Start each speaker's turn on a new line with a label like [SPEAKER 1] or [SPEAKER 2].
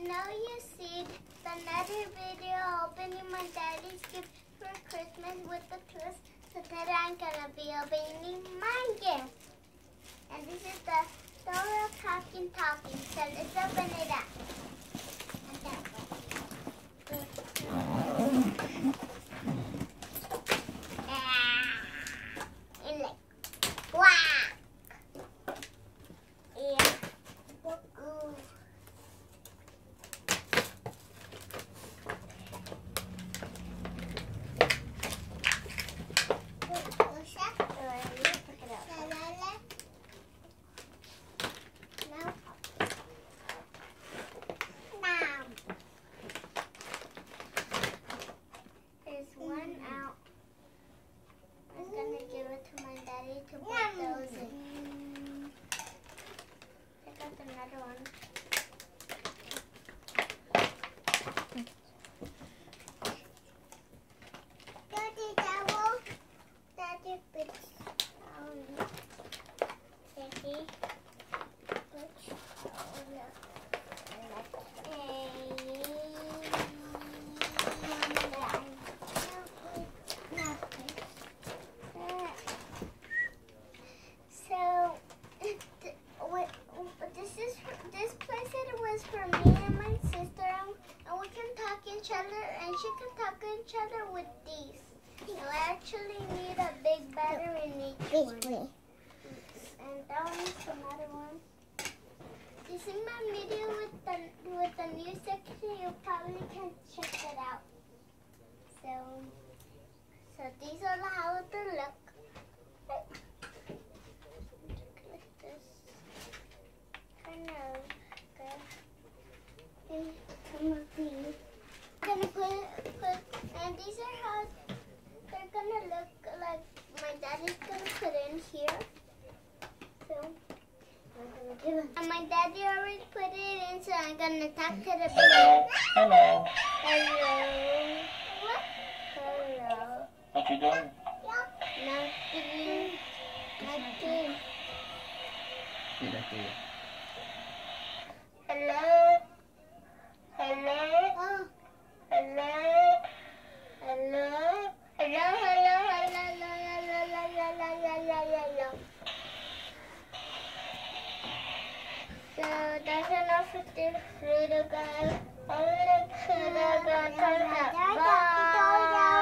[SPEAKER 1] know you see another video opening my daddy's gift for Christmas with the twist. So today I'm gonna be opening my gift. And this is the Dora Talking. So let's open it up. And like, wow! Yeah. Ooh. There's one out. I'm gonna give it to my daddy to put those in. I got another one. Daddy, Daddy, bitch. Daddy, bitch. This playset was for me and my sister, and we can talk each other, and she can talk each other with these. You actually need a big battery in each one. And that one is another one. You see my video with the new section, you probably can check it out. So these are how they look. Like this. Kind of good. And some of these. I'm gonna put, and these are how they're gonna look like. My daddy's gonna put in here. So I'm gonna give him. And my daddy already put it in, so I'm gonna talk to the baby.
[SPEAKER 2] Hello.
[SPEAKER 1] Hello. What? Hello.
[SPEAKER 2] What you doing?
[SPEAKER 1] Nothing. Nothing. Hello. Hello. Oh. Hello. Hello. Hello. Hello. Hello. So that's enough for this video, guys. I'm gonna turn that back. Bye.